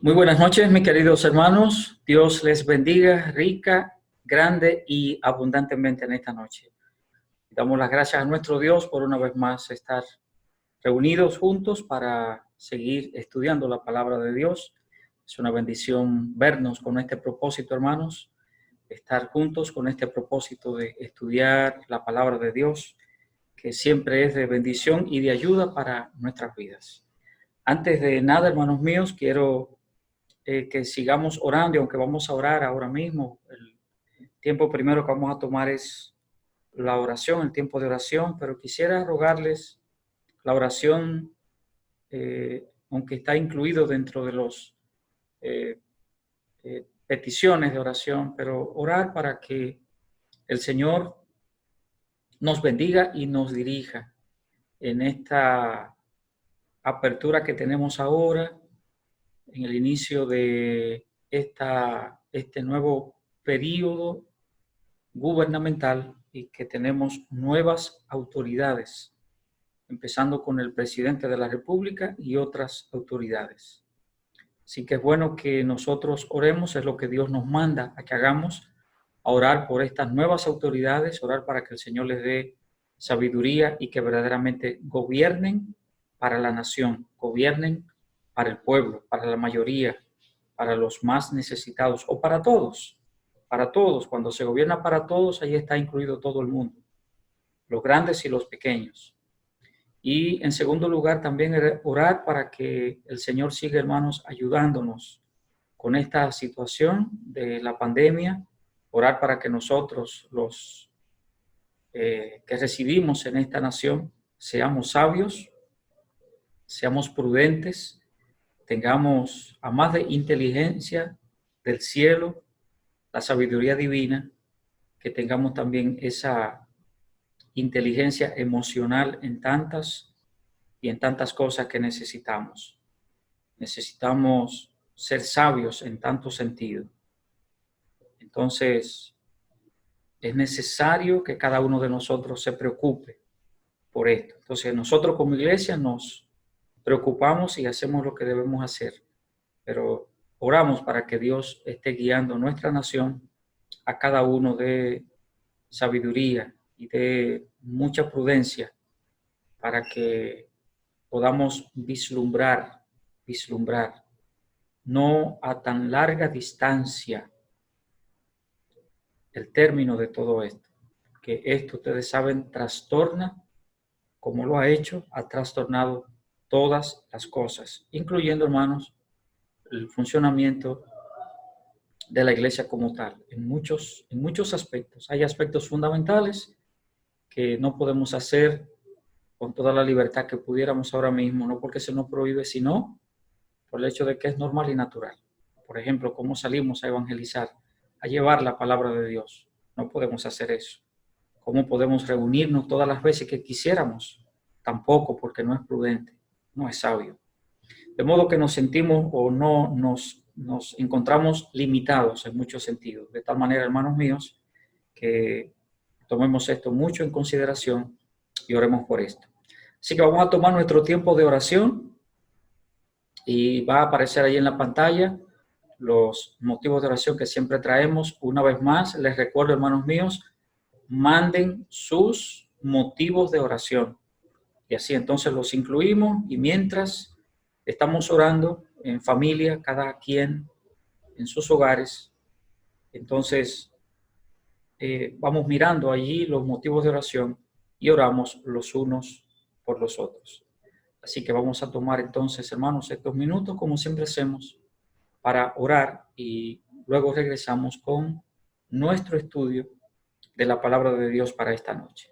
Muy buenas noches, mis queridos hermanos. Dios les bendiga rica, grande y abundantemente en esta noche. Damos las gracias a nuestro Dios por una vez más estar reunidos juntos para seguir estudiando la palabra de Dios. Es una bendición vernos con este propósito, hermanos, estar juntos con este propósito de estudiar la palabra de Dios, que siempre es de bendición y de ayuda para nuestras vidas. Antes de nada, hermanos míos, quiero que sigamos orando, y aunque vamos a orar ahora mismo, el tiempo primero que vamos a tomar es la oración, el tiempo de oración, pero quisiera rogarles la oración, aunque está incluido dentro de los peticiones de oración, pero orar para que el Señor nos bendiga y nos dirija en esta apertura que tenemos ahora, en el inicio de este nuevo periodo gubernamental y que tenemos nuevas autoridades, empezando con el presidente de la República y otras autoridades. Así que es bueno que nosotros oremos, es lo que Dios nos manda a que hagamos, a orar por estas nuevas autoridades, orar para que el Señor les dé sabiduría y que verdaderamente gobiernen para la nación, gobiernen para el pueblo, para la mayoría, para los más necesitados o para todos. Para todos, cuando se gobierna para todos, ahí está incluido todo el mundo, los grandes y los pequeños. Y en segundo lugar, también orar para que el Señor siga, hermanos, ayudándonos con esta situación de la pandemia, orar para que nosotros, los que residimos en esta nación, seamos sabios, seamos prudentes, tengamos a más de inteligencia del cielo, la sabiduría divina, que tengamos también esa inteligencia emocional en tantas cosas que necesitamos. Necesitamos ser sabios en tanto sentido. Entonces, es necesario que cada uno de nosotros se preocupe por esto. Entonces, nosotros como iglesia nos preocupamos y hacemos lo que debemos hacer, pero oramos para que Dios esté guiando nuestra nación, a cada uno de sabiduría y de mucha prudencia para que podamos vislumbrar, no a tan larga distancia, el término de todo esto. Que esto, ustedes saben, trastorna, como lo ha hecho, ha trastornado todas las cosas, incluyendo, hermanos, el funcionamiento de la iglesia como tal, en muchos aspectos. Hay aspectos fundamentales que no podemos hacer con toda la libertad que pudiéramos ahora mismo, no porque se nos prohíbe, sino por el hecho de que es normal y natural. Por ejemplo, cómo salimos a evangelizar, a llevar la palabra de Dios. No podemos hacer eso. ¿Cómo podemos reunirnos todas las veces que quisiéramos? Tampoco, porque no es prudente, no es sabio. De modo que nos sentimos o no nos encontramos limitados en muchos sentidos. De tal manera, hermanos míos, que tomemos esto mucho en consideración y oremos por esto. Así que vamos a tomar nuestro tiempo de oración y va a aparecer ahí en la pantalla los motivos de oración que siempre traemos. Una vez más, les recuerdo, hermanos míos, manden sus motivos de oración. Y así entonces los incluimos y mientras estamos orando en familia, cada quien en sus hogares, entonces vamos mirando allí los motivos de oración y oramos los unos por los otros. Así que vamos a tomar entonces, hermanos, estos minutos, como siempre hacemos, para orar y luego regresamos con nuestro estudio de la palabra de Dios para esta noche.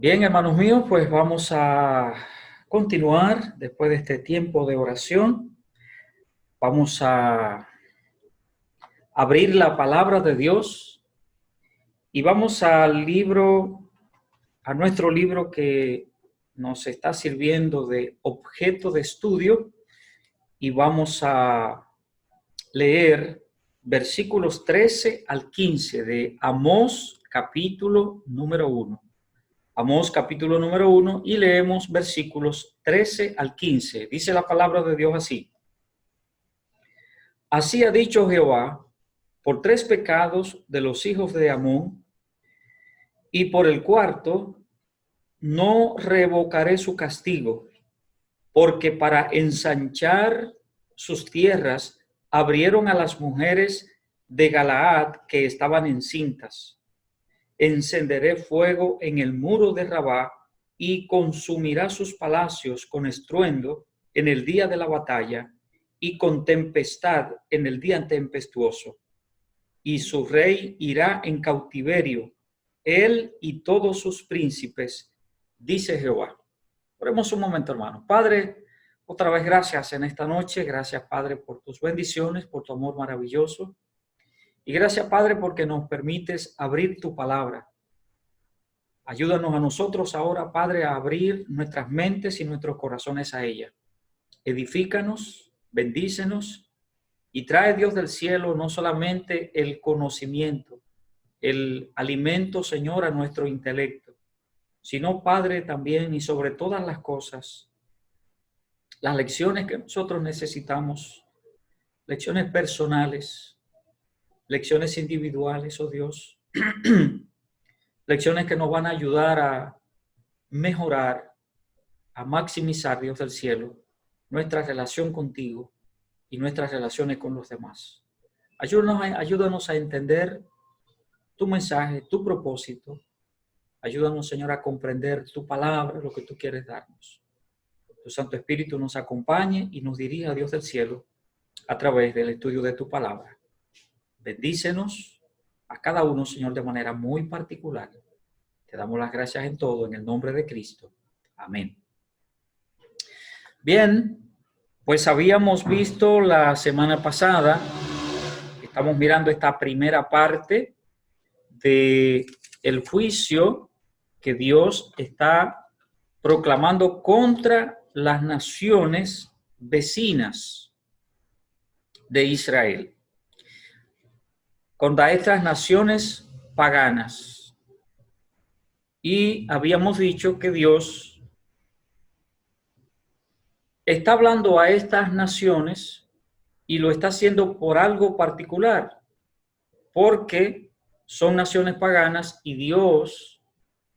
Bien, hermanos míos, pues vamos a continuar después de este tiempo de oración. Vamos a abrir la palabra de Dios y vamos a nuestro libro que nos está sirviendo de objeto de estudio, y vamos a leer versículos 13 al 15 de Amós, capítulo número 1. Amós capítulo número 1, y leemos versículos 13 al 15. Dice la palabra de Dios así: Así ha dicho Jehová, por 3 pecados de los hijos de Amón, y por el cuarto no revocaré su castigo, porque para ensanchar sus tierras abrieron a las mujeres de Galaad que estaban encintas. Encenderé fuego en el muro de Rabá y consumirá sus palacios con estruendo en el día de la batalla y con tempestad en el día tempestuoso. Y su rey irá en cautiverio, él y todos sus príncipes, dice Jehová. Oremos un momento, hermanos. Padre, otra vez gracias en esta noche. Gracias, Padre, por tus bendiciones, por tu amor maravilloso. Y gracias, Padre, porque nos permites abrir tu palabra. Ayúdanos a nosotros ahora, Padre, a abrir nuestras mentes y nuestros corazones a ella. Edifícanos, bendícenos y trae, Dios del cielo, no solamente el conocimiento, el alimento, Señor, a nuestro intelecto, sino, Padre, también y sobre todas las cosas, las lecciones que nosotros necesitamos, lecciones personales, lecciones individuales, oh Dios, lecciones que nos van a ayudar a mejorar, a maximizar, Dios del cielo, nuestra relación contigo y nuestras relaciones con los demás. Ayúdanos a entender tu mensaje, tu propósito. Ayúdanos, Señor, a comprender tu palabra, lo que tú quieres darnos. Tu Santo Espíritu nos acompañe y nos dirija, Dios del cielo, a través del estudio de tu palabra. Bendícenos a cada uno, Señor, de manera muy particular. Te damos las gracias en todo, en el nombre de Cristo. Amén. Bien, pues habíamos visto la semana pasada, estamos mirando esta primera parte de el juicio que Dios está proclamando contra las naciones vecinas de Israel, contra estas naciones paganas. Y habíamos dicho que Dios está hablando a estas naciones y lo está haciendo por algo particular, porque son naciones paganas y Dios,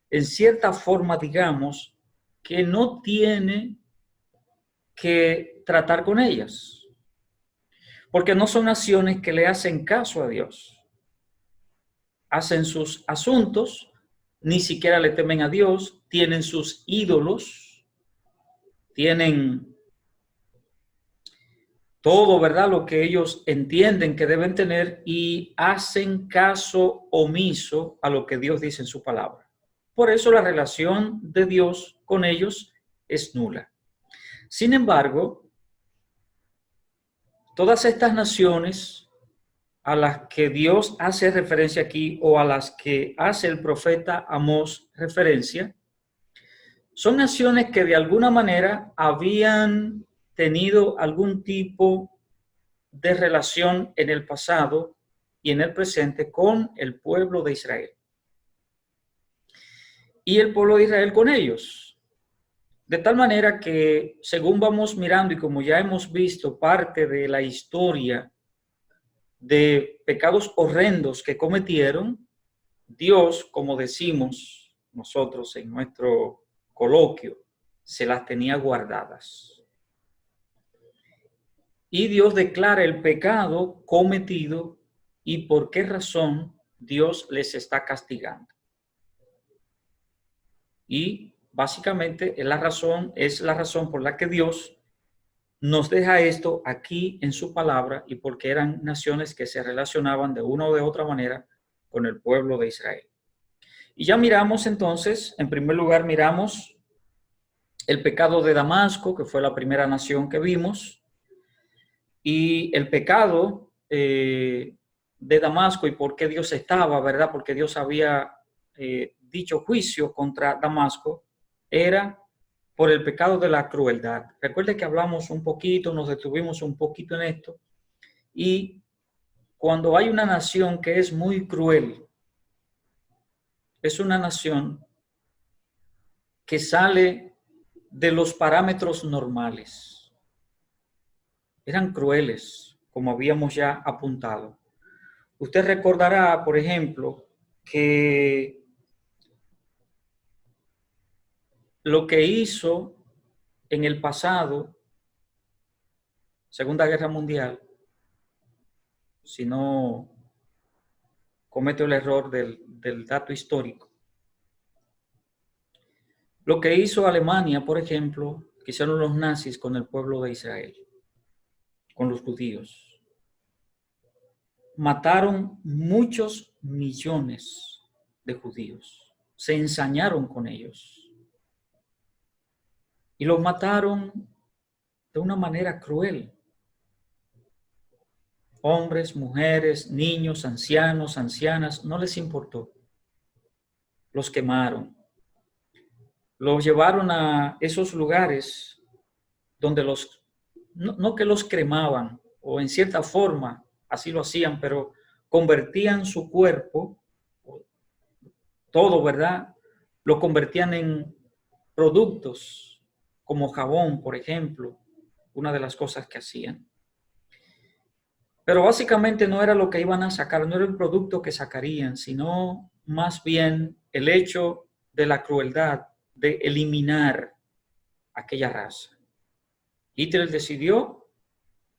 en cierta forma, digamos, que no tiene que tratar con ellas, porque no son naciones que le hacen caso a Dios. Hacen sus asuntos, ni siquiera le temen a Dios, tienen sus ídolos, tienen todo, ¿verdad?, lo que ellos entienden que deben tener, y hacen caso omiso a lo que Dios dice en su palabra. Por eso la relación de Dios con ellos es nula. Sin embargo, todas estas naciones a las que Dios hace referencia aquí, o a las que hace el profeta Amós referencia, son naciones que de alguna manera habían tenido algún tipo de relación en el pasado y en el presente con el pueblo de Israel. Y el pueblo de Israel con ellos. De tal manera que, según vamos mirando y como ya hemos visto parte de la historia de pecados horrendos que cometieron, Dios, como decimos nosotros en nuestro coloquio, se las tenía guardadas. Y Dios declara el pecado cometido y por qué razón Dios les está castigando. Y básicamente es la razón por la que Dios nos deja esto aquí en su palabra, y porque eran naciones que se relacionaban de una o de otra manera con el pueblo de Israel. Y ya miramos entonces, en primer lugar miramos el pecado de Damasco, que fue la primera nación que vimos, y el pecado de Damasco y por qué Dios estaba, ¿verdad? Porque Dios había dicho juicio contra Damasco, era por el pecado de la crueldad. Recuerde que hablamos un poquito, nos detuvimos un poquito en esto, y cuando hay una nación que es muy cruel, es una nación que sale de los parámetros normales. Eran crueles, como habíamos ya apuntado. Usted recordará, por ejemplo, que lo que hizo en el pasado, Segunda Guerra Mundial, si no cometo el error del dato histórico, lo que hizo Alemania, por ejemplo, que hicieron los nazis con el pueblo de Israel, con los judíos. Mataron muchos millones de judíos. Se ensañaron con ellos. Y los mataron de una manera cruel. Hombres, mujeres, niños, ancianos, ancianas, no les importó. Los quemaron. Los llevaron a esos lugares donde no que los cremaban, o en cierta forma así lo hacían, pero convertían su cuerpo, todo, ¿verdad? Lo convertían en productos como jabón, por ejemplo, una de las cosas que hacían. Pero básicamente no era lo que iban a sacar, no era el producto que sacarían, sino más bien el hecho de la crueldad de eliminar aquella raza. Hitler decidió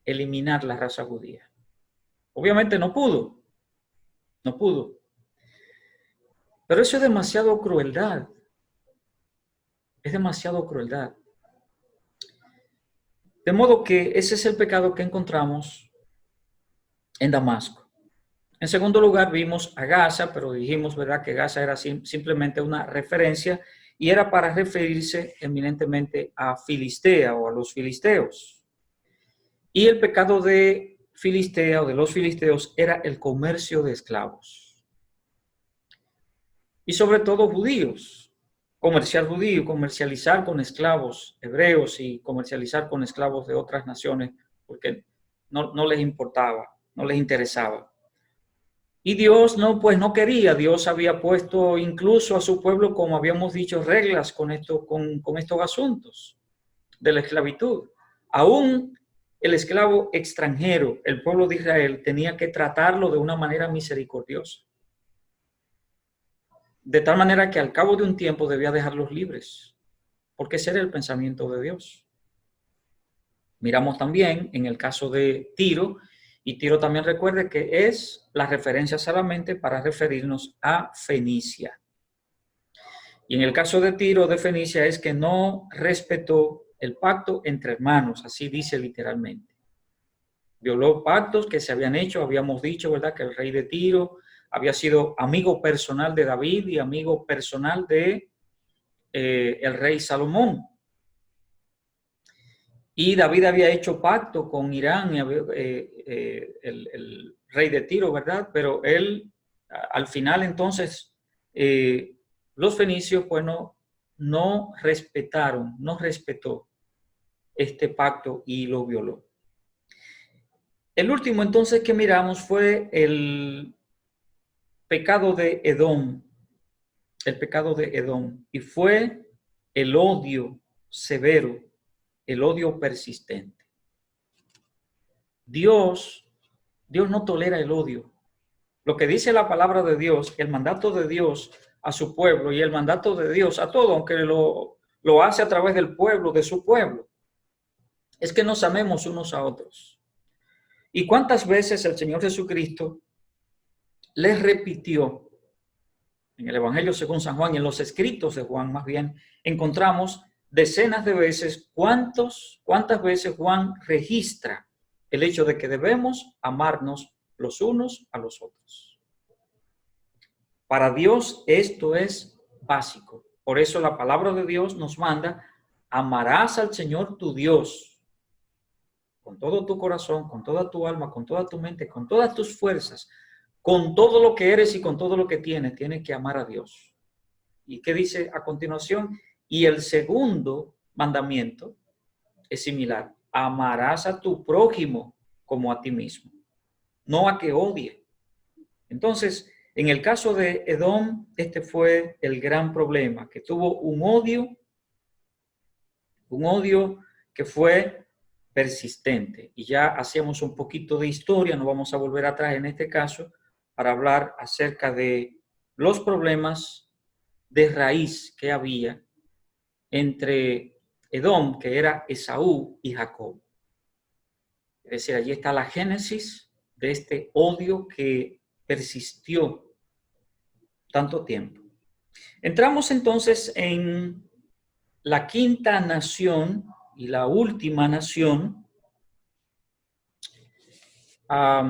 eliminar la raza judía. Obviamente no pudo. Pero eso es demasiado crueldad. Es demasiado crueldad. De modo que ese es el pecado que encontramos en Damasco. En segundo lugar, vimos a Gaza, pero dijimos, ¿verdad?, que Gaza era simplemente una referencia y era para referirse eminentemente a Filistea o a los filisteos. Y el pecado de Filistea o de los filisteos era el comercio de esclavos. Y sobre todo judíos. Comercializar con esclavos hebreos y comercializar con esclavos de otras naciones, porque no les importaba, no les interesaba. Y Dios no quería. Dios había puesto incluso a su pueblo, como habíamos dicho, reglas con estos asuntos de la esclavitud. Aún el esclavo extranjero, el pueblo de Israel, tenía que tratarlo de una manera misericordiosa. De tal manera que al cabo de un tiempo debía dejarlos libres, porque ese era el pensamiento de Dios. Miramos también en el caso de Tiro, y Tiro también recuerde que es la referencia solamente para referirnos a Fenicia. Y en el caso de Tiro de Fenicia es que no respetó el pacto entre hermanos, así dice literalmente. Violó pactos que se habían hecho, habíamos dicho, ¿verdad?, que el rey de Tiro había sido amigo personal de David y amigo personal de el rey Salomón. Y David había hecho pacto con Irán, el rey de Tiro, ¿verdad? Pero él, al final, entonces, los fenicios, bueno, no respetó este pacto y lo violó. El último, entonces, que miramos fue el pecado de Edom. El pecado de Edom. Y fue el odio severo, el odio persistente. Dios no tolera el odio. Lo que dice la palabra de Dios, el mandato de Dios a su pueblo y el mandato de Dios a todo, aunque lo hace a través del pueblo, de su pueblo, es que nos amemos unos a otros. ¿Y cuántas veces el Señor Jesucristo les repitió en el Evangelio según San Juan y en los escritos de Juan, más bien, encontramos decenas de veces cuántas veces Juan registra el hecho de que debemos amarnos los unos a los otros? Para Dios esto es básico. Por eso la palabra de Dios nos manda: amarás al Señor tu Dios con todo tu corazón, con toda tu alma, con toda tu mente, con todas tus fuerzas, con todo lo que eres y con todo lo que tienes. Tienes que amar a Dios. ¿Y qué dice a continuación? Y el segundo mandamiento es similar: amarás a tu prójimo como a ti mismo, no a que odie. Entonces, en el caso de Edom, este fue el gran problema, que tuvo un odio que fue persistente. Y ya hacíamos un poquito de historia, no vamos a volver atrás en este caso, para hablar acerca de los problemas de raíz que había entre Edom, que era Esaú, y Jacob. Es decir, allí está la génesis de este odio que persistió tanto tiempo. Entramos entonces en la quinta nación y la última nación. La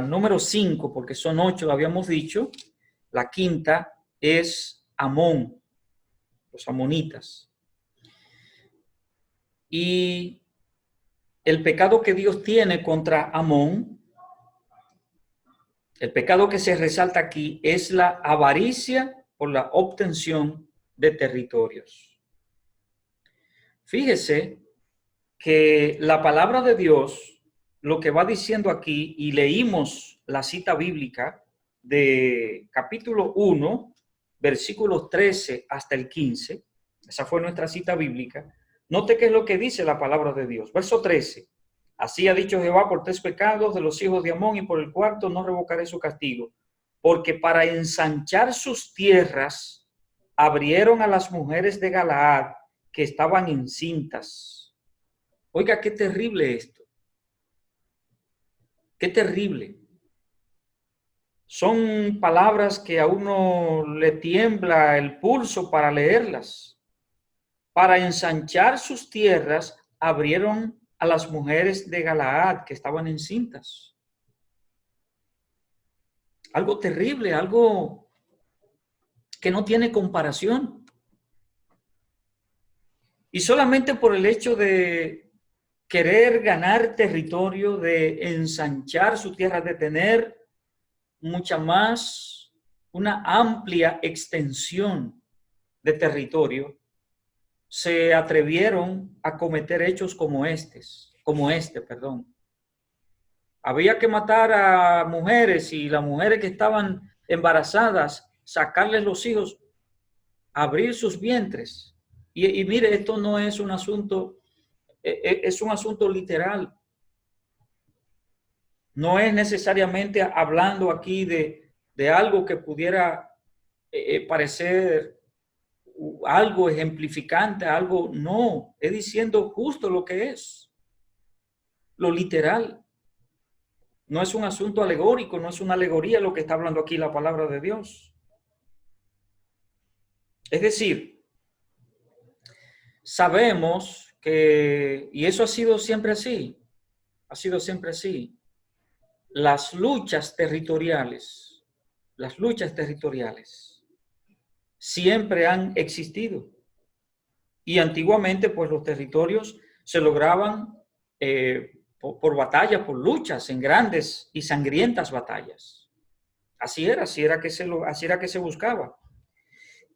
número 5, porque son 8, habíamos dicho. La quinta es Amón, los amonitas. Y el pecado que Dios tiene contra Amón, el pecado que se resalta aquí, es la avaricia por la obtención de territorios. Fíjese que la palabra de Dios, lo que va diciendo aquí, y leímos la cita bíblica de capítulo 1, versículos 13 hasta el 15, esa fue nuestra cita bíblica. Note qué es lo que dice la palabra de Dios. Verso 13. Así ha dicho Jehová: por 3 pecados de los hijos de Amón, y por el cuarto no revocaré su castigo, porque para ensanchar sus tierras abrieron a las mujeres de Galaad que estaban encintas. Oiga, qué terrible esto. Qué terrible. Son palabras que a uno le tiembla el pulso para leerlas. Para ensanchar sus tierras abrieron a las mujeres de Galaad que estaban encintas. Algo terrible, algo que no tiene comparación. Y solamente por el hecho de querer ganar territorio, de ensanchar su tierra, de tener mucha más, una amplia extensión de territorio, se atrevieron a cometer hechos como este. Había que matar a mujeres, y las mujeres que estaban embarazadas, sacarles los hijos, abrir sus vientres. Y mire, esto no es un asunto, es un asunto literal. No es necesariamente hablando aquí de algo que pudiera parecer algo ejemplificante, algo, no, es diciendo justo lo que es, lo literal. No es un asunto alegórico, no es una alegoría lo que está hablando aquí la palabra de Dios. Es decir, sabemos que, y eso ha sido siempre así, las luchas territoriales siempre han existido. Y antiguamente, pues los territorios se lograban por batallas, por luchas, en grandes y sangrientas batallas. Así era que se buscaba.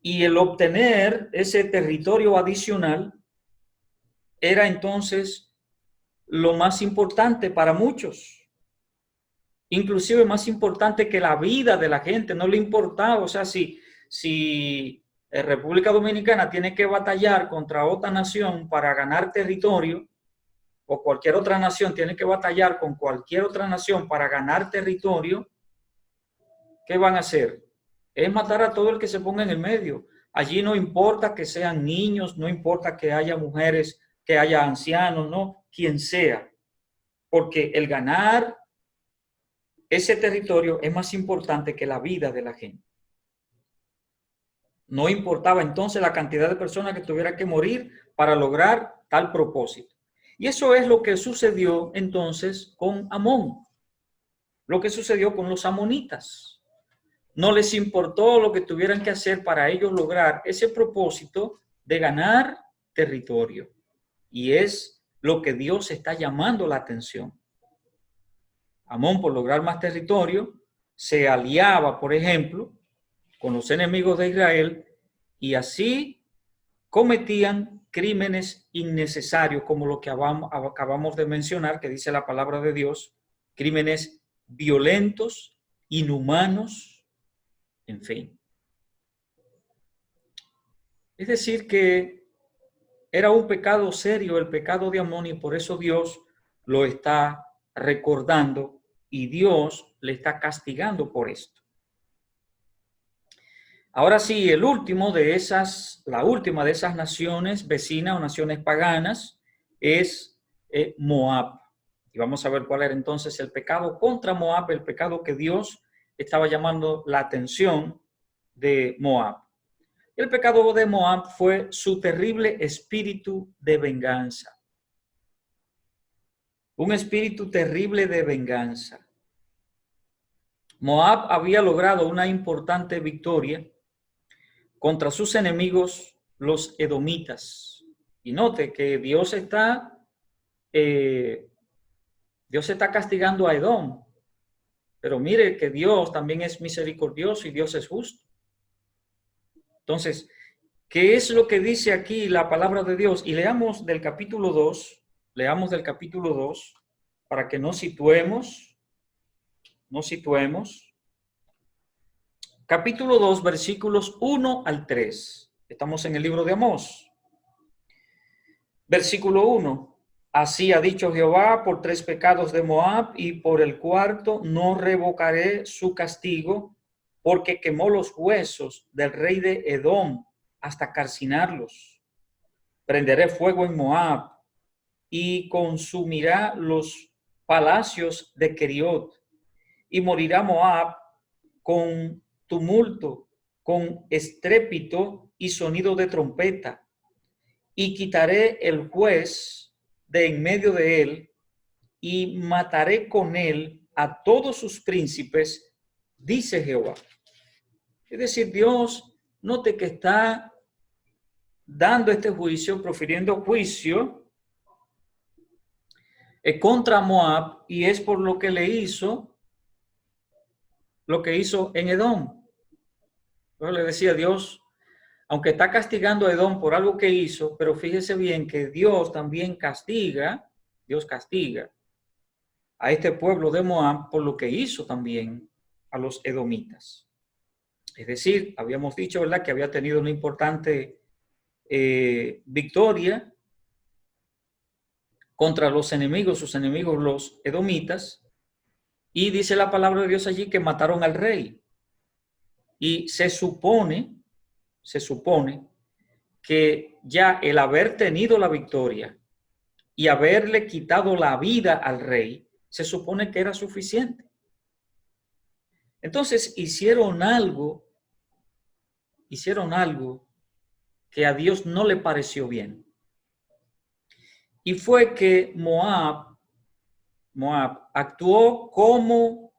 Y el obtener ese territorio adicional era entonces lo más importante para muchos. Inclusive más importante que la vida de la gente. No le importaba, o sea, si República Dominicana tiene que batallar contra otra nación para ganar territorio, o cualquier otra nación tiene que batallar con cualquier otra nación para ganar territorio, ¿qué van a hacer? Es matar a todo el que se ponga en el medio. Allí no importa que sean niños, no importa que haya mujeres, que haya ancianos, no, quien sea. Porque el ganar ese territorio es más importante que la vida de la gente. No importaba entonces la cantidad de personas que tuviera que morir para lograr tal propósito. Y eso es lo que sucedió entonces con Amón, lo que sucedió con los amonitas. no les importó lo que tuvieran que hacer para ellos lograr ese propósito de ganar territorio. Y es lo que Dios está llamando la atención. Amón, por lograr más territorio, se aliaba, por ejemplo, con los enemigos de Israel y así cometían crímenes innecesarios, como lo que acabamos de mencionar, que dice la palabra de Dios, crímenes violentos, inhumanos, en fin. Es decir, que era un pecado serio el pecado de Amón y por eso Dios lo está recordando y Dios le está castigando por esto. Ahora sí, la última de esas naciones vecinas o naciones paganas es Moab. Y vamos a ver cuál era entonces el pecado contra Moab, el pecado que Dios estaba llamando la atención de Moab. El pecado de Moab fue su terrible espíritu de venganza. Un espíritu terrible de venganza. Moab había logrado una importante victoria contra sus enemigos, los edomitas. Y note que Dios está castigando a Edom. Pero mire que Dios también es misericordioso y Dios es justo. Entonces, ¿qué es lo que dice aquí la palabra de Dios? Y leamos del capítulo 2, para que nos situemos. Capítulo 2, versículos 1 al 3. Estamos en el libro de Amós. Versículo 1. Así ha dicho Jehová, por 3 pecados de Moab y por el 4 no revocaré su castigo, porque quemó los huesos del rey de Edom hasta calcinarlos. Prenderé fuego en Moab y consumirá los palacios de Keriot, y morirá Moab con tumulto, con estrépito y sonido de trompeta, y quitaré el juez de en medio de él, y mataré con él a todos sus príncipes, dice Jehová. Es decir, Dios, note que está dando este juicio, profiriendo juicio contra Moab, y es por lo que le hizo, lo que hizo en Edom. Yo le decía, Dios, aunque está castigando a Edom por algo que hizo, pero fíjese bien que Dios también castiga a este pueblo de Moab por lo que hizo también a los edomitas. Es decir, habíamos dicho, ¿verdad?, que había tenido una importante victoria contra los enemigos, sus enemigos los edomitas, y dice la palabra de Dios allí que mataron al rey. Y se supone que ya el haber tenido la victoria y haberle quitado la vida al rey, se supone que era suficiente. Entonces hicieron algo que a Dios no le pareció bien. Y fue que Moab actuó como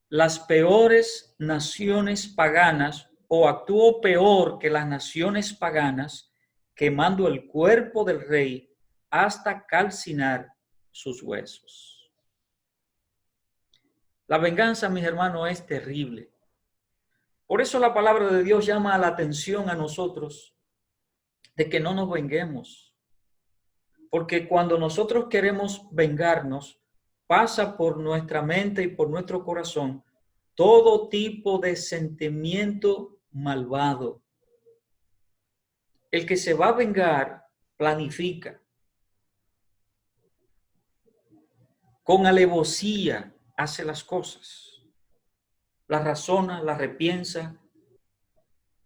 las peores naciones paganas, o actuó peor que las naciones paganas, quemando el cuerpo del rey hasta calcinar sus huesos. La venganza, mis hermanos, es terrible. Por eso la palabra de Dios llama la atención a nosotros de que no nos venguemos. Porque cuando nosotros queremos vengarnos, pasa por nuestra mente y por nuestro corazón todo tipo de sentimiento malvado. El que se va a vengar planifica. Con alevosía hace las cosas. Las razona, las repiensa,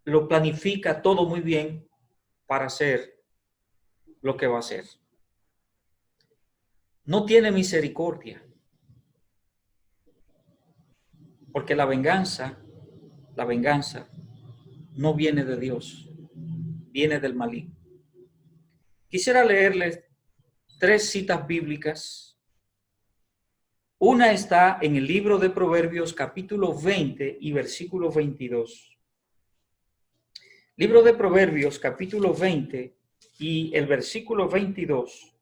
lo planifica todo muy bien para hacer lo que va a hacer. No tiene misericordia. Porque la venganza no viene de Dios, viene del maligno. Quisiera leerles 3 citas bíblicas Una está en el libro de Proverbios, capítulo 20 y versículo 22. Libro de Proverbios, capítulo 20 y el versículo 22.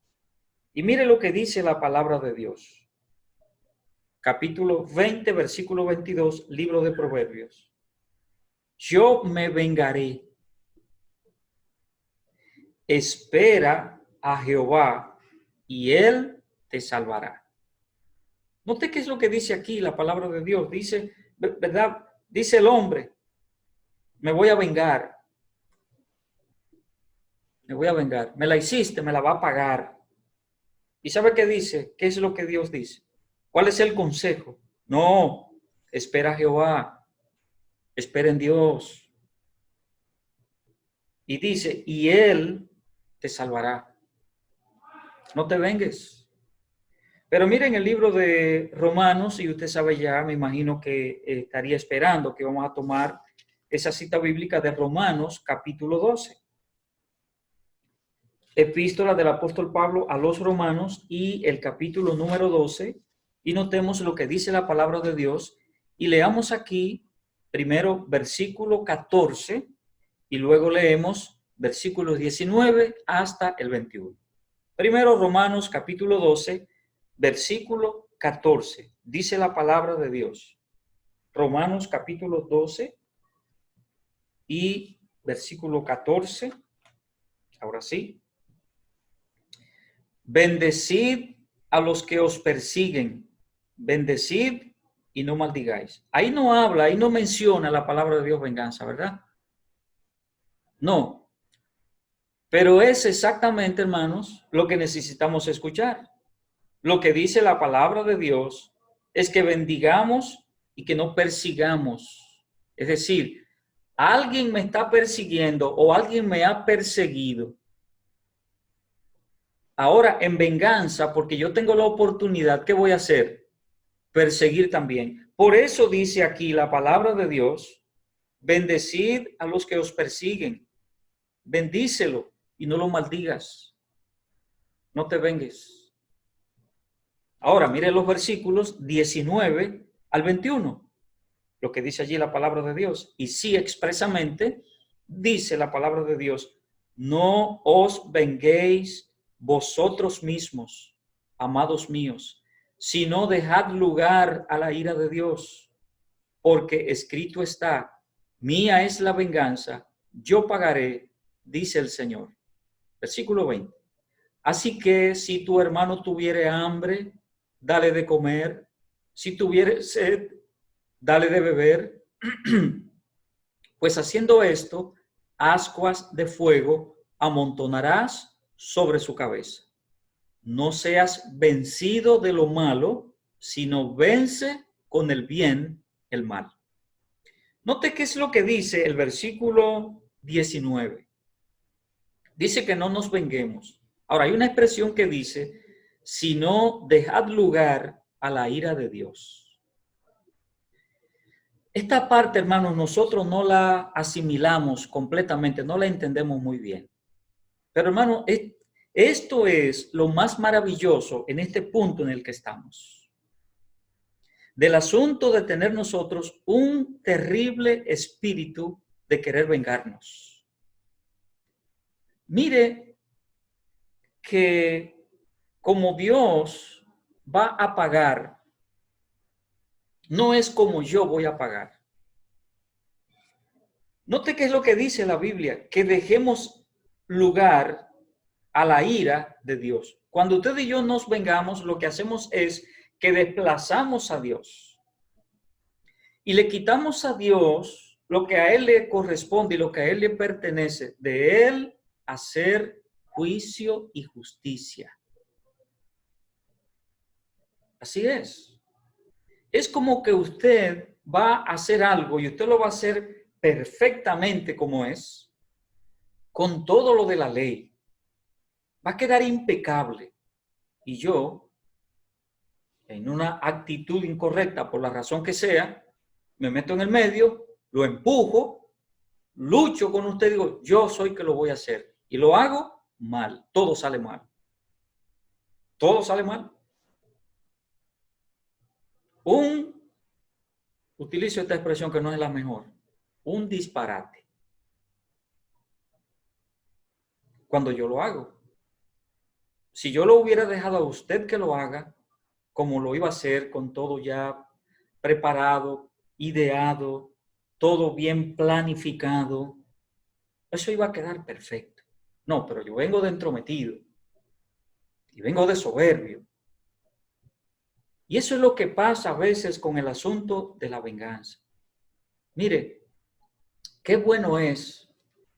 Y mire lo que dice la palabra de Dios. Capítulo 20, versículo 22, libro de Proverbios. Yo me vengaré. Espera a Jehová y él te salvará. Note qué es lo que dice aquí la palabra de Dios. Dice, ¿verdad? Dice el hombre, me voy a vengar. Me voy a vengar. Me la hiciste, me la va a pagar. ¿Y sabe qué dice? ¿Qué es lo que Dios dice? ¿Cuál es el consejo? No, espera a Jehová. Espera en Dios. Y dice, y él te salvará. No te vengues. Pero miren el libro de Romanos, y usted sabe ya, me imagino que estaría esperando que vamos a tomar esa cita bíblica de Romanos, capítulo 12. Epístola del apóstol Pablo a los romanos y el capítulo número 12. Y notemos lo que dice la palabra de Dios. Y leamos aquí primero versículo 14 y luego leemos versículos 19 hasta el 21. Primero Romanos capítulo 12. Versículo 14, dice la palabra de Dios. Romanos capítulo 12 y versículo 14. Ahora sí. Bendecid a los que os persiguen. Bendecid y no maldigáis. Ahí no habla, ahí no menciona la palabra de Dios venganza, ¿verdad? No. Pero es exactamente, hermanos, lo que necesitamos escuchar. Lo que dice la palabra de Dios es que bendigamos y que no persigamos. Es decir, alguien me está persiguiendo o alguien me ha perseguido. Ahora, en venganza, porque yo tengo la oportunidad, ¿qué voy a hacer? Perseguir también. Por eso dice aquí la palabra de Dios, bendecid a los que os persiguen. Bendícelo y no lo maldigas. No te vengues. Ahora, mire los versículos 19 al 21, lo que dice allí la palabra de Dios. Y sí, expresamente, dice la palabra de Dios, no os venguéis vosotros mismos, amados míos, sino dejad lugar a la ira de Dios, porque escrito está, mía es la venganza, yo pagaré, dice el Señor. Versículo 20. Así que si tu hermano tuviere hambre, dale de comer. Si tuviere sed, dale de beber. Pues haciendo esto, ascuas de fuego amontonarás sobre su cabeza. No seas vencido de lo malo, sino vence con el bien el mal. Note qué es lo que dice el versículo 19. Dice que no nos venguemos. Ahora, hay una expresión que dice, sino dejad lugar a la ira de Dios. Esta parte, hermanos, nosotros no la asimilamos completamente, no la entendemos muy bien. Pero, hermano, esto es lo más maravilloso en este punto en el que estamos. Del asunto de tener nosotros un terrible espíritu de querer vengarnos. Mire que como Dios va a pagar, no es como yo voy a pagar. Note qué es lo que dice la Biblia, que dejemos lugar a la ira de Dios. Cuando usted y yo nos vengamos, lo que hacemos es que desplazamos a Dios y le quitamos a Dios lo que a Él le corresponde y lo que a Él le pertenece, de Él hacer juicio y justicia. Así es. Es como que usted va a hacer algo y usted lo va a hacer perfectamente como es, con todo lo de la ley. Va a quedar impecable. Y yo, en una actitud incorrecta, por la razón que sea, me meto en el medio, lo empujo, lucho con usted, digo, yo soy que lo voy a hacer. Y lo hago mal. Todo sale mal. Todo sale mal. Utilizo esta expresión que no es la mejor, un disparate. Cuando yo lo hago. Si yo lo hubiera dejado a usted que lo haga, como lo iba a hacer, con todo ya preparado, ideado, todo bien planificado, eso iba a quedar perfecto. No, pero yo vengo de entrometido y vengo de soberbio. Y eso es lo que pasa a veces con el asunto de la venganza. Mire, qué bueno es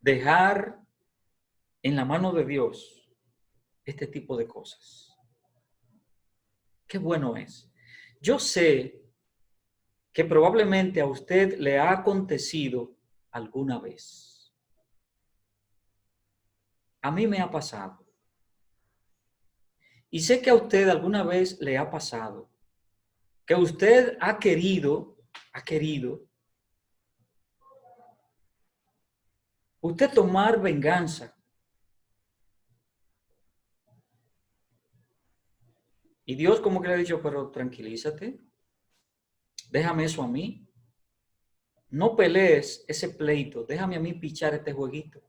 dejar en la mano de Dios este tipo de cosas. Qué bueno es. Yo sé que probablemente a usted le ha acontecido alguna vez. A mí me ha pasado. Y sé que a usted alguna vez le ha pasado. Que usted ha querido usted tomar venganza. Y Dios como que le ha dicho, pero tranquilízate, déjame eso a mí. No pelees ese pleito, déjame a mí pichar este jueguito,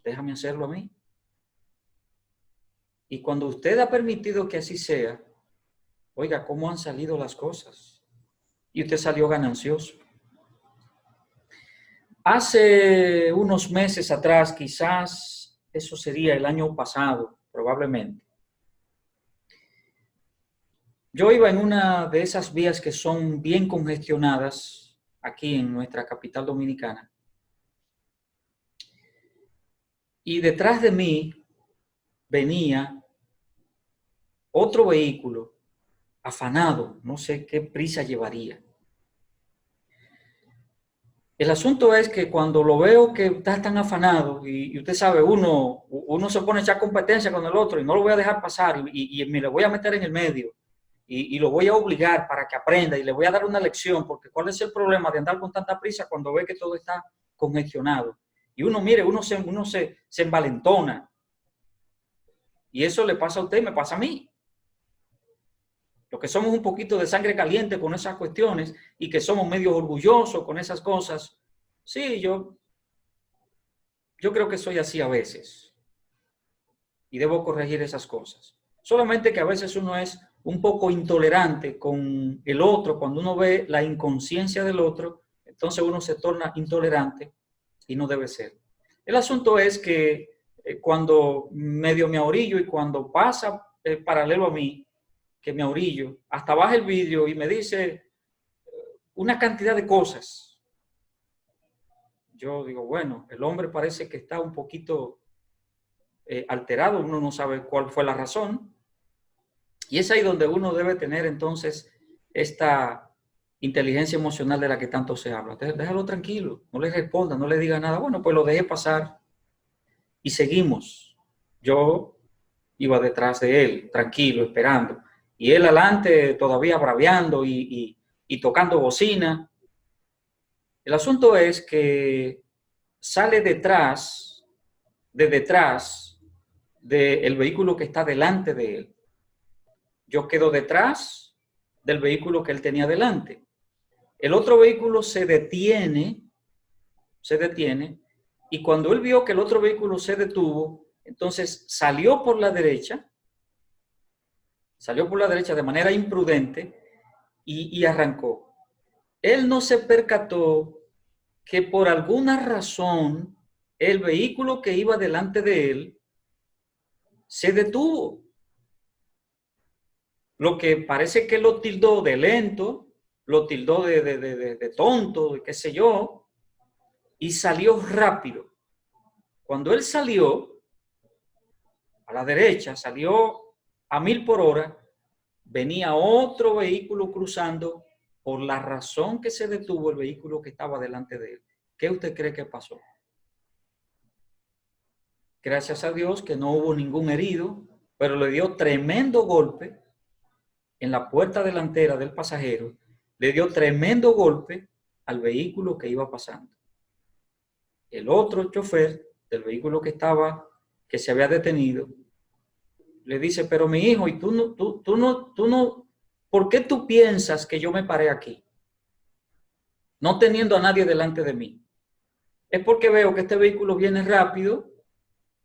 déjame hacerlo a mí. Y cuando usted ha permitido que así sea, oiga, ¿cómo han salido las cosas? Y usted salió ganancioso. Hace unos meses atrás, quizás eso sería el año pasado, probablemente. Yo iba en una de esas vías que son bien congestionadas aquí en nuestra capital dominicana. Y detrás de mí venía otro vehículo afanado, no sé qué prisa llevaría. El asunto es que cuando lo veo que está tan afanado, y usted sabe, uno se pone a echar competencia con el otro y no lo voy a dejar pasar y me lo voy a meter en el medio y lo voy a obligar para que aprenda y le voy a dar una lección, porque ¿cuál es el problema de andar con tanta prisa cuando ve que todo está congestionado? Y uno, mire, uno se envalentona. Y eso le pasa a usted y me pasa a mí. Los que somos un poquito de sangre caliente con esas cuestiones y que somos medio orgullosos con esas cosas, sí, yo creo que soy así a veces y debo corregir esas cosas. Solamente que a veces uno es un poco intolerante con el otro, cuando uno ve la inconsciencia del otro, entonces uno se torna intolerante y no debe ser. El asunto es que cuando medio me ahorillo y cuando pasa paralelo a mí, que me ahorillo, hasta baja el vidrio y me dice una cantidad de cosas. Yo digo, bueno, el hombre parece que está un poquito alterado, uno no sabe cuál fue la razón. Y es ahí donde uno debe tener entonces esta inteligencia emocional de la que tanto se habla. Déjalo tranquilo, no le responda, no le diga nada. Bueno, pues lo dejé pasar y seguimos. Yo iba detrás de él, tranquilo, esperando. Y él adelante todavía braviando y tocando bocina. El asunto es que sale detrás del vehículo que está delante de él. Yo quedo detrás del vehículo que él tenía delante. El otro vehículo se detiene, y cuando él vio que el otro vehículo se detuvo, entonces salió por la derecha de manera imprudente y arrancó. Él no se percató que por alguna razón el vehículo que iba delante de él se detuvo. Lo que parece que lo tildó de lento, lo tildó de tonto, de qué sé yo, y salió rápido. Cuando él salió a la derecha, salió a 1000 por hora, venía otro vehículo cruzando por la razón que se detuvo el vehículo que estaba delante de él. ¿Qué usted cree que pasó? Gracias a Dios que no hubo ningún herido, pero le dio tremendo golpe en la puerta delantera del pasajero, le dio tremendo golpe al vehículo que iba pasando. El otro chofer del vehículo que se había detenido, le dice, pero mi hijo, ¿y tú no ¿por qué tú piensas que yo me paré aquí, no teniendo a nadie delante de mí? Es porque veo que este vehículo viene rápido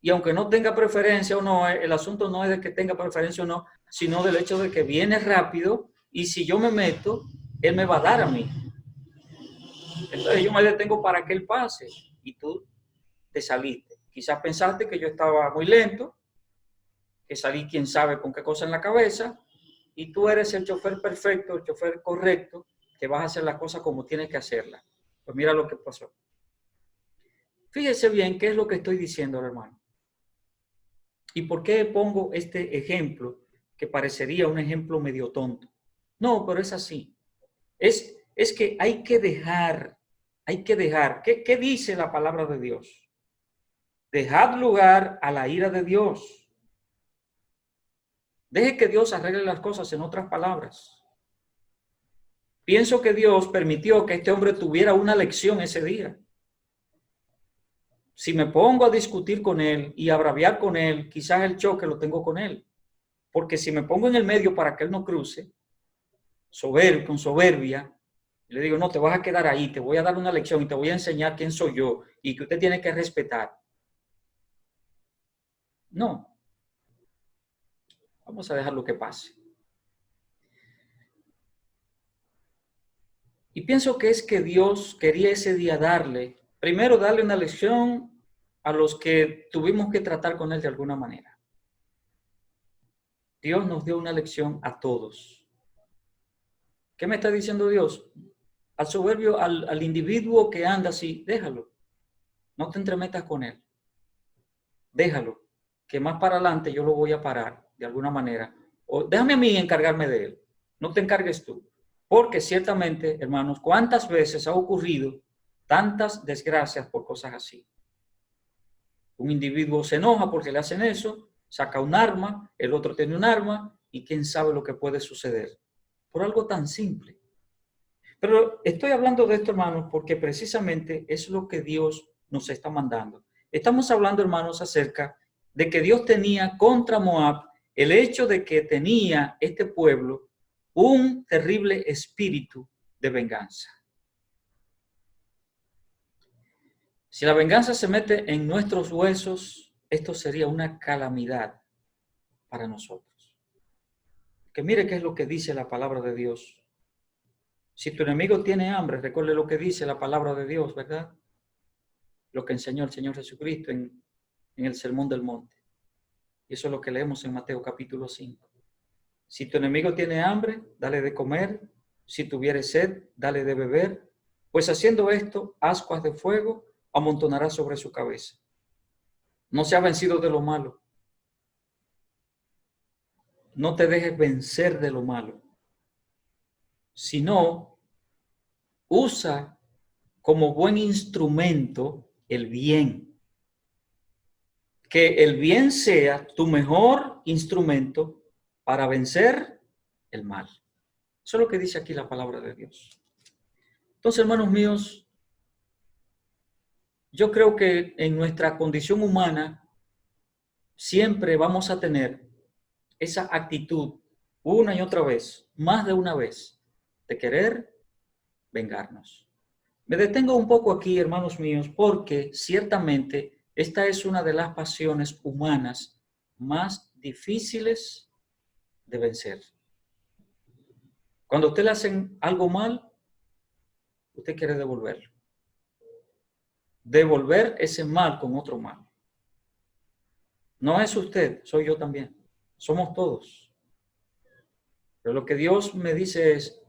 y aunque no tenga preferencia o no, el asunto no es de que tenga preferencia o no, sino del hecho de que viene rápido y si yo me meto, él me va a dar a mí. Entonces yo me detengo para que él pase y tú te saliste. Quizás pensaste que yo estaba muy lento, que salí quién sabe con qué cosa en la cabeza, y tú eres el chofer perfecto, el chofer correcto, que vas a hacer las cosas como tienes que hacerlas. Pues mira lo que pasó. Fíjese bien qué es lo que estoy diciendo, hermano. ¿Y por qué pongo este ejemplo que parecería un ejemplo medio tonto? No, pero es así. Es que hay que dejar. ¿Qué dice la palabra de Dios? Dejad lugar a la ira de Dios. Deje que Dios arregle las cosas, en otras palabras. Pienso que Dios permitió que este hombre tuviera una lección ese día. Si me pongo a discutir con él y a braviar con él, quizás el choque lo tengo con él. Porque si me pongo en el medio para que él no cruce, con soberbia, le digo, no, te vas a quedar ahí, te voy a dar una lección y te voy a enseñar quién soy yo y que usted tiene que respetar. No, vamos a dejar lo que pase. Y pienso que es que Dios quería ese día primero darle una lección a los que tuvimos que tratar con él de alguna manera. Dios nos dio una lección a todos. ¿Qué me está diciendo Dios? Al soberbio, al individuo que anda así, déjalo. No te entremetas con él. Déjalo, que más para adelante yo lo voy a parar de alguna manera. O déjame a mí encargarme de él. No te encargues tú. Porque ciertamente, hermanos, ¿cuántas veces ha ocurrido tantas desgracias por cosas así? Un individuo se enoja porque le hacen eso, saca un arma, el otro tiene un arma y quién sabe lo que puede suceder. Por algo tan simple. Pero estoy hablando de esto, hermanos, porque precisamente es lo que Dios nos está mandando. Estamos hablando, hermanos, acerca de que Dios tenía contra Moab el hecho de que tenía este pueblo un terrible espíritu de venganza. Si la venganza se mete en nuestros huesos, esto sería una calamidad para nosotros. Que mire qué es lo que dice la palabra de Dios. Si tu enemigo tiene hambre, recuerde lo que dice la palabra de Dios, ¿verdad? Lo que enseñó el Señor Jesucristo en el Sermón del Monte. Y eso es lo que leemos en Mateo capítulo 5. Si tu enemigo tiene hambre, dale de comer. Si tuviere sed, dale de beber. Pues haciendo esto, ascuas de fuego amontonará sobre su cabeza. No seas vencido de lo malo. No te dejes vencer de lo malo. Sino, usa como buen instrumento el bien. Que el bien sea tu mejor instrumento para vencer el mal. Eso es lo que dice aquí la palabra de Dios. Entonces, hermanos míos, yo creo que en nuestra condición humana siempre vamos a tener esa actitud una y otra vez, más de una vez, de querer vengarnos. Me detengo un poco aquí, hermanos míos, porque ciertamente esta es una de las pasiones humanas más difíciles de vencer. Cuando a usted le hacen algo mal, usted quiere devolverlo. Devolver ese mal con otro mal. No es usted, soy yo también. Somos todos. Pero lo que Dios me dice es,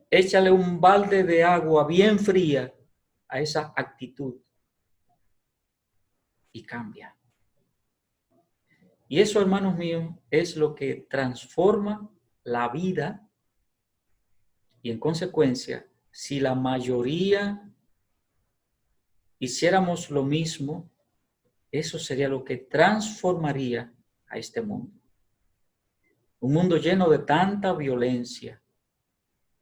échale un balde de agua bien fría a esa actitud y cambia. Y eso, hermanos míos, es lo que transforma la vida y en consecuencia, si la mayoría hiciéramos lo mismo, eso sería lo que transformaría a este mundo. Un mundo lleno de tanta violencia,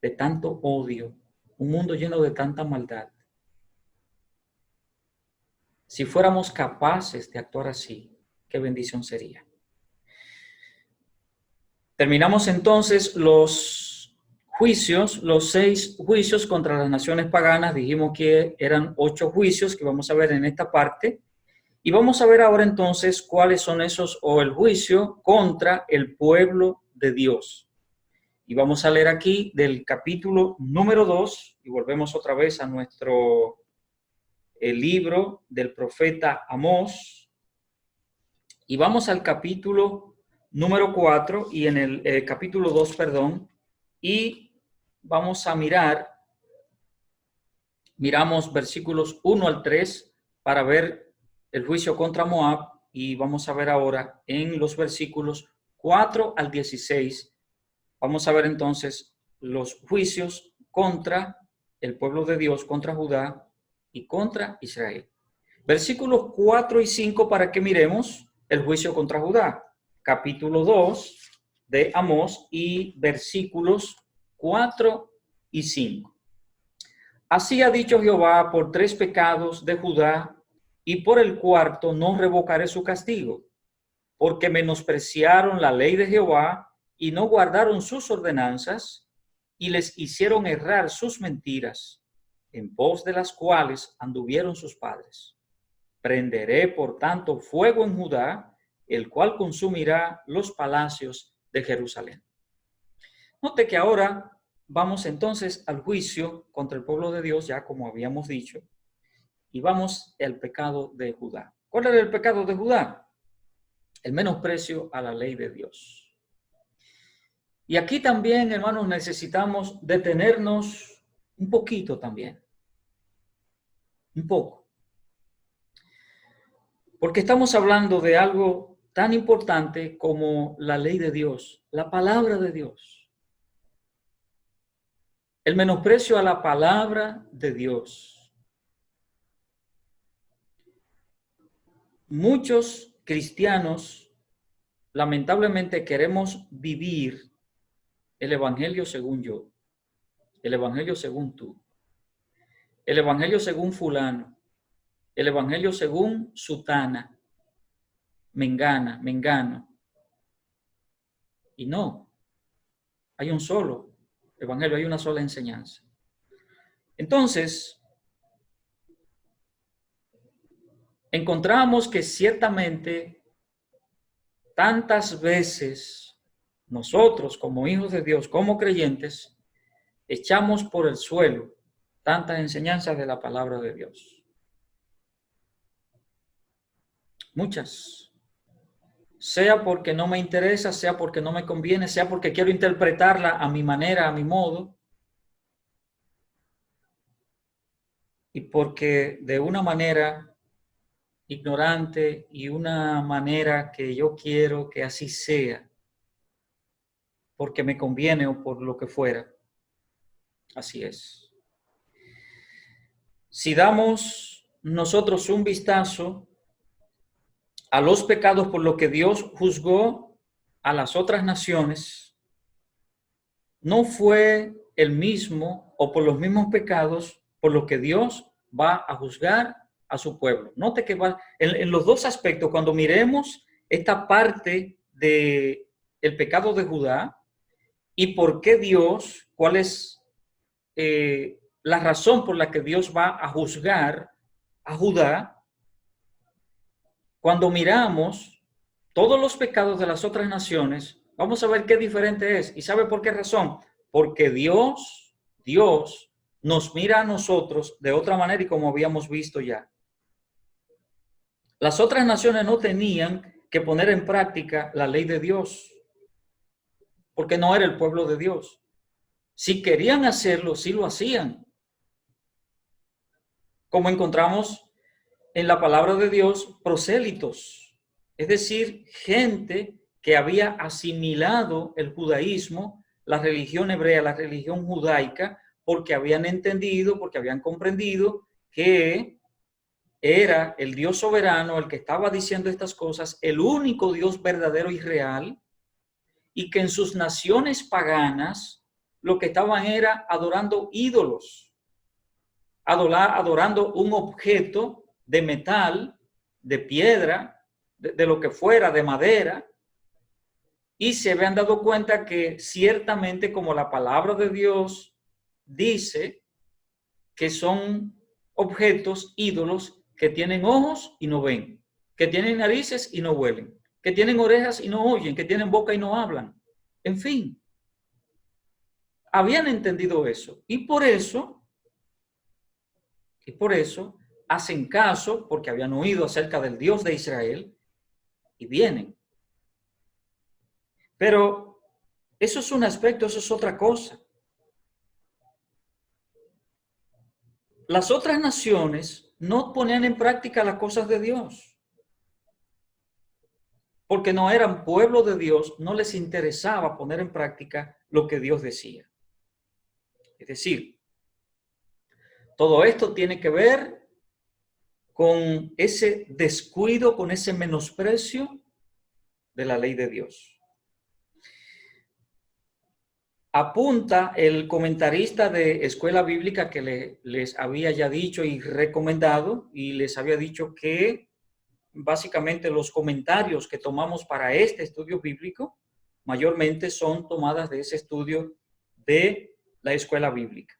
de tanto odio, un mundo lleno de tanta maldad. Si fuéramos capaces de actuar así, qué bendición sería. Terminamos entonces los juicios, los 6 juicios contra las naciones paganas. Dijimos que eran 8 juicios que vamos a ver en esta parte. Y vamos a ver ahora entonces cuáles son esos, o el juicio contra el pueblo de Dios. Y vamos a leer aquí del capítulo número 2, y volvemos otra vez a nuestro libro del profeta Amós. Y vamos al capítulo número 4, y en el capítulo 2, perdón, y vamos a miramos versículos 1 al 3 para ver el juicio contra Moab, y vamos a ver ahora en los versículos 4 al 16, vamos a ver entonces los juicios contra el pueblo de Dios, contra Judá y contra Israel. Versículos 4 y 5 para que miremos el juicio contra Judá. Capítulo 2 de Amós y versículos 4 y 5. Así ha dicho Jehová: por 3 pecados de Judá y por el 4º no revocaré su castigo, porque menospreciaron la ley de Jehová y no guardaron sus ordenanzas, y les hicieron errar sus mentiras, en pos de las cuales anduvieron sus padres. Prenderé, por tanto, fuego en Judá, el cual consumirá los palacios de Jerusalén. Note que ahora vamos entonces al juicio contra el pueblo de Dios, ya como habíamos dicho, y vamos al pecado de Judá. ¿Cuál era el pecado de Judá? El menosprecio a la ley de Dios. Y aquí también, hermanos, necesitamos detenernos un poquito también. Un poco. Porque estamos hablando de algo tan importante como la ley de Dios, la palabra de Dios. El menosprecio a la palabra de Dios. Muchos cristianos, lamentablemente, queremos vivir el evangelio según yo, el evangelio según tú, el evangelio según fulano, el evangelio según sutana, mengana, mengano. Y no, hay un solo evangelio, hay una sola enseñanza. Entonces, encontramos que ciertamente tantas veces nosotros como hijos de Dios, como creyentes, echamos por el suelo tantas enseñanzas de la palabra de Dios. Muchas. Sea porque no me interesa, sea porque no me conviene, sea porque quiero interpretarla a mi manera, a mi modo, y porque de una manera ignorante y una manera que yo quiero que así sea, porque me conviene o por lo que fuera. Así es. Si damos nosotros un vistazo a los pecados por lo que Dios juzgó a las otras naciones, no fue el mismo o por los mismos pecados por los que Dios va a juzgar a su pueblo. Note que va en los dos aspectos. Cuando miremos esta parte de el pecado de Judá y por qué Dios, cuál es la razón por la que Dios va a juzgar a Judá, cuando miramos todos los pecados de las otras naciones, vamos a ver qué diferente es. ¿Y sabe por qué razón? Porque Dios nos mira a nosotros de otra manera, y como habíamos visto ya. Las otras naciones no tenían que poner en práctica la ley de Dios, porque no era el pueblo de Dios. Si querían hacerlo, sí lo hacían. Como encontramos en la palabra de Dios, prosélitos, es decir, gente que había asimilado el judaísmo, la religión hebrea, la religión judaica, porque habían entendido, porque habían comprendido que era el Dios soberano el que estaba diciendo estas cosas, el único Dios verdadero y real, y que en sus naciones paganas lo que estaban era adorando ídolos, adorando un objeto de metal, de piedra, de lo que fuera, de madera, y se habían dado cuenta que ciertamente, como la palabra de Dios dice, que son objetos, ídolos, que tienen ojos y no ven, que tienen narices y no huelen, que tienen orejas y no oyen, que tienen boca y no hablan. En fin, habían entendido eso. Y por eso hacen caso, porque habían oído acerca del Dios de Israel, y vienen. Pero eso es un aspecto, eso es otra cosa. Las otras naciones no ponían en práctica las cosas de Dios, porque no eran pueblo de Dios, no les interesaba poner en práctica lo que Dios decía. Es decir, todo esto tiene que ver con ese descuido, con ese menosprecio de la ley de Dios. Apunta el comentarista de Escuela Bíblica que les había ya dicho y recomendado, y les había dicho que básicamente los comentarios que tomamos para este estudio bíblico mayormente son tomadas de ese estudio de la Escuela Bíblica.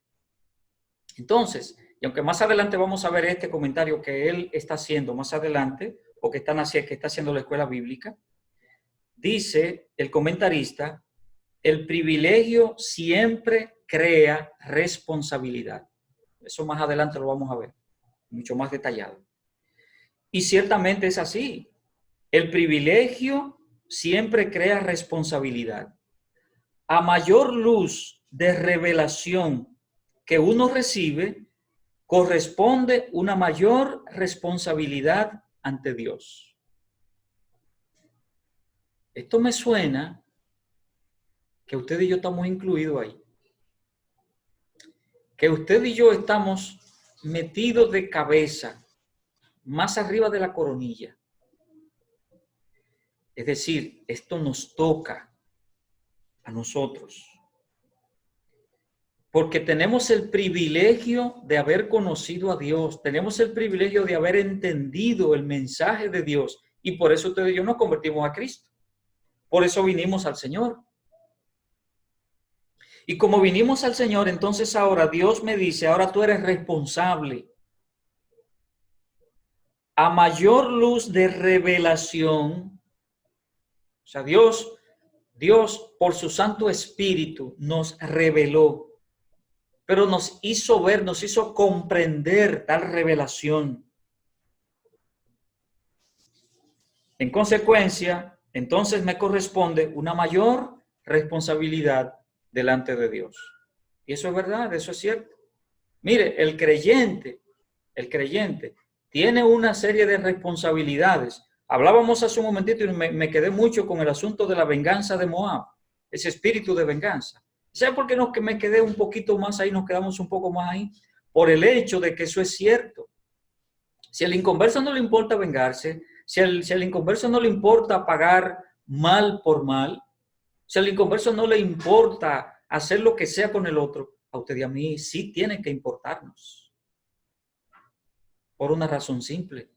Entonces, y aunque más adelante vamos a ver este comentario que él está haciendo más adelante, o que está haciendo la Escuela Bíblica, dice el comentarista: el privilegio siempre crea responsabilidad. Eso más adelante lo vamos a ver, mucho más detallado. Y ciertamente es así. El privilegio siempre crea responsabilidad. A mayor luz de revelación que uno recibe, corresponde una mayor responsabilidad ante Dios. Esto me suena que usted y yo estamos incluidos ahí. Que usted y yo estamos metidos de cabeza, más arriba de la coronilla. Es decir, esto nos toca a nosotros. Porque tenemos el privilegio de haber conocido a Dios, tenemos el privilegio de haber entendido el mensaje de Dios, y por eso usted y yo nos convertimos a Cristo. Por eso vinimos al Señor. Y como vinimos al Señor, entonces ahora Dios me dice: ahora tú eres responsable. A mayor luz de revelación, o sea, Dios por su Santo Espíritu nos reveló, pero nos hizo ver, nos hizo comprender tal revelación. En consecuencia, entonces me corresponde una mayor responsabilidad delante de Dios. Y eso es verdad, eso es cierto. Mire, el creyente tiene una serie de responsabilidades. Hablábamos hace un momentito y me quedé mucho con el asunto de la venganza de Moab, ese espíritu de venganza. ¿Sabe por qué me quedé un poquito más ahí, nos quedamos un poco más ahí? Por el hecho de que eso es cierto. Si al inconverso no le importa vengarse, si al inconverso no le importa pagar mal por mal, si al inconverso no le importa hacer lo que sea con el otro, a usted y a mí sí tiene que importarnos. Por una razón simple,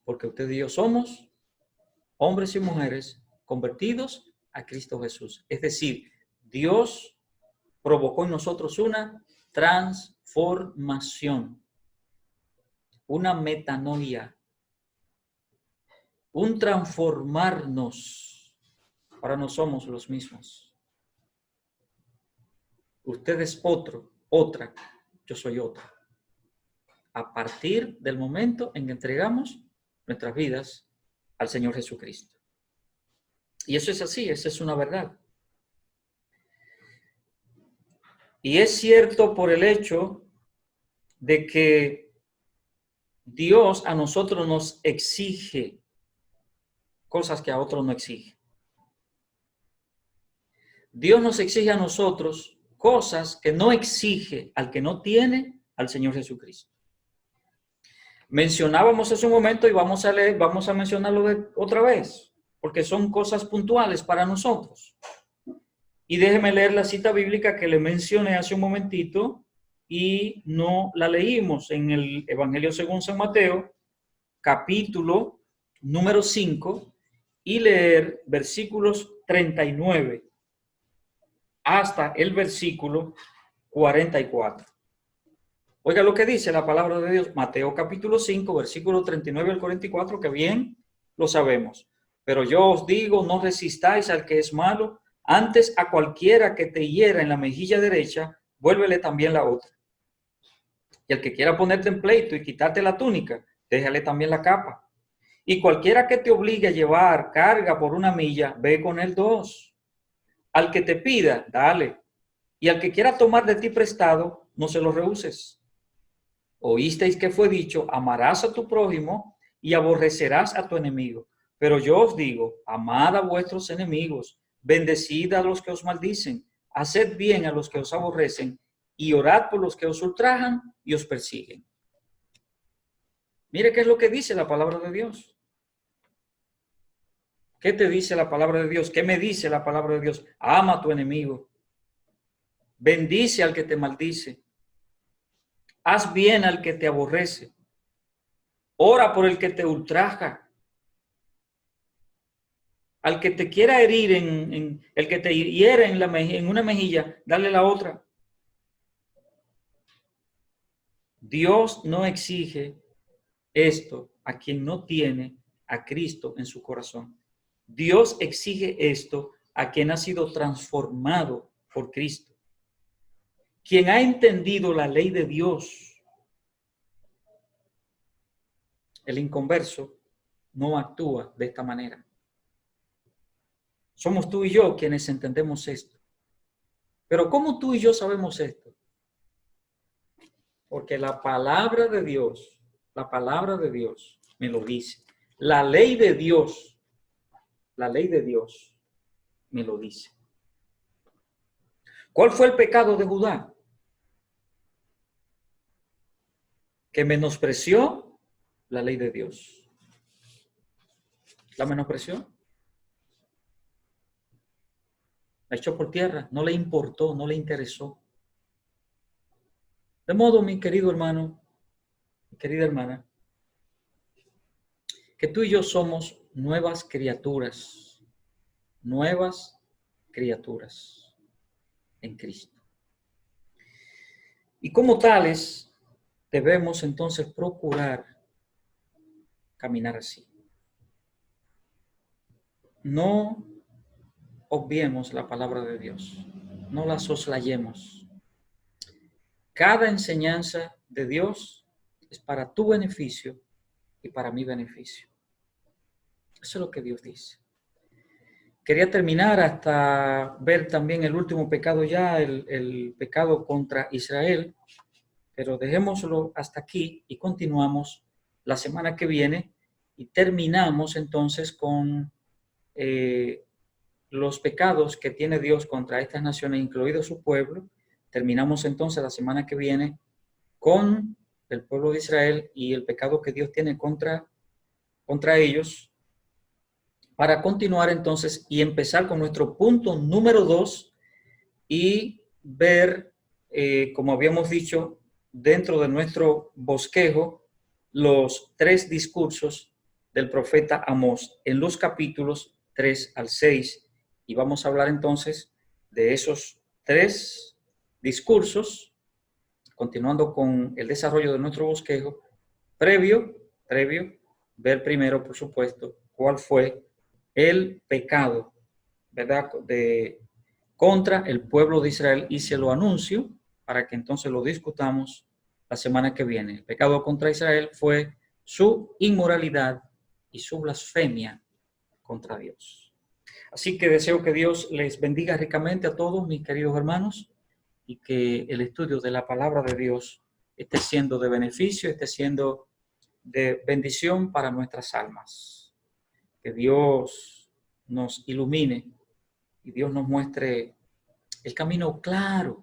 porque usted y yo somos hombres y mujeres convertidos a Cristo Jesús. Es decir, Dios provocó en nosotros una transformación, una metanoia, un transformarnos. Ahora no somos los mismos. Usted es otra, yo soy otra. A partir del momento en que entregamos nuestras vidas al Señor Jesucristo. Y eso es así, esa es una verdad. Y es cierto por el hecho de que Dios a nosotros nos exige cosas que a otros no exige. Dios nos exige a nosotros cosas que no exige al que no tiene al Señor Jesucristo. Mencionábamos hace un momento y vamos a mencionarlo otra vez, porque son cosas puntuales para nosotros. Y déjeme leer la cita bíblica que le mencioné hace un momentito y no la leímos en el Evangelio según San Mateo, capítulo número 5, y leer versículos 39 hasta el versículo 44. Oiga lo que dice la palabra de Dios, Mateo capítulo 5, versículo 39 al 44, que bien lo sabemos. Pero yo os digo, no resistáis al que es malo, antes a cualquiera que te hiera en la mejilla derecha, vuélvele también la otra. Y el que quiera ponerte en pleito y quitarte la túnica, déjale también la capa. Y cualquiera que te obligue a llevar carga por 1 milla, ve con él 2. Al que te pida, dale. Y al que quiera tomar de ti prestado, no se lo rehuses. Oísteis que fue dicho, amarás a tu prójimo y aborrecerás a tu enemigo. Pero yo os digo, amad a vuestros enemigos, bendecid a los que os maldicen, haced bien a los que os aborrecen y orad por los que os ultrajan y os persiguen. Mire qué es lo que dice la palabra de Dios. ¿Qué te dice la palabra de Dios? ¿Qué me dice la palabra de Dios? Ama a tu enemigo. Bendice al que te maldice. Haz bien al que te aborrece. Ora por el que te ultraja. Al que te quiera herir, el que te hiere en una mejilla, dale la otra. Dios no exige esto a quien no tiene a Cristo en su corazón. Dios exige esto a quien ha sido transformado por Cristo. Quien ha entendido la ley de Dios. El inconverso no actúa de esta manera. Somos tú y yo quienes entendemos esto. Pero ¿cómo tú y yo sabemos esto? Porque la palabra de Dios me lo dice. La ley de Dios me lo dice. ¿Cuál fue el pecado de Judá? Que menospreció la ley de Dios. ¿La menospreció? La echó por tierra, no le importó, no le interesó. De modo, mi querido hermano, mi querida hermana, que tú y yo somos nuevas criaturas en Cristo. Y como tales, debemos entonces procurar caminar así. No obviemos la palabra de Dios, no la soslayemos. Cada enseñanza de Dios es para tu beneficio y para mi beneficio. Eso es lo que Dios dice. Quería terminar hasta ver también el último pecado ya, el pecado contra Israel, pero dejémoslo hasta aquí y continuamos la semana que viene y terminamos entonces con los pecados que tiene Dios contra estas naciones, incluido su pueblo. Terminamos entonces la semana que viene con el pueblo de Israel y el pecado que Dios tiene contra ellos, para continuar entonces y empezar con nuestro punto número 2 y ver, como habíamos dicho, dentro de nuestro bosquejo, los 3 discursos del profeta Amós en los capítulos 3 al 6. Y vamos a hablar entonces de esos 3 discursos, continuando con el desarrollo de nuestro bosquejo, previo, ver primero, por supuesto, cuál fue el pecado, ¿verdad?, contra el pueblo de Israel, y se lo anuncio para que entonces lo discutamos la semana que viene. El pecado contra Israel fue su inmoralidad y su blasfemia contra Dios. Así que deseo que Dios les bendiga ricamente a todos, mis queridos hermanos, y que el estudio de la palabra de Dios esté siendo de beneficio, esté siendo de bendición para nuestras almas. Que Dios nos ilumine y Dios nos muestre el camino claro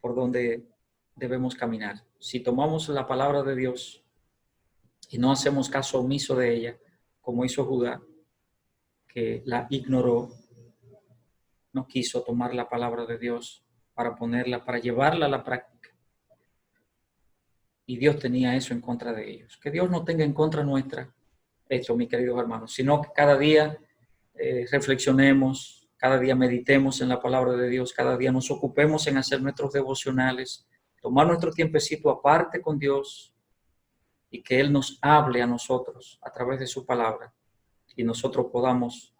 por donde debemos caminar. Si tomamos la palabra de Dios y no hacemos caso omiso de ella, como hizo Judá, que la ignoró, no quiso tomar la palabra de Dios para ponerla, para llevarla a la práctica. Y Dios tenía eso en contra de ellos. Que Dios no tenga en contra nuestra esto, mis queridos hermanos, sino que cada día reflexionemos, cada día meditemos en la palabra de Dios, cada día nos ocupemos en hacer nuestros devocionales, tomar nuestro tiempecito aparte con Dios y que Él nos hable a nosotros a través de su palabra y nosotros podamos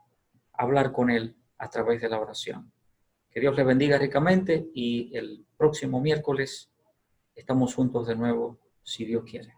hablar con Él a través de la oración. Que Dios les bendiga ricamente y el próximo miércoles estamos juntos de nuevo, si Dios quiere.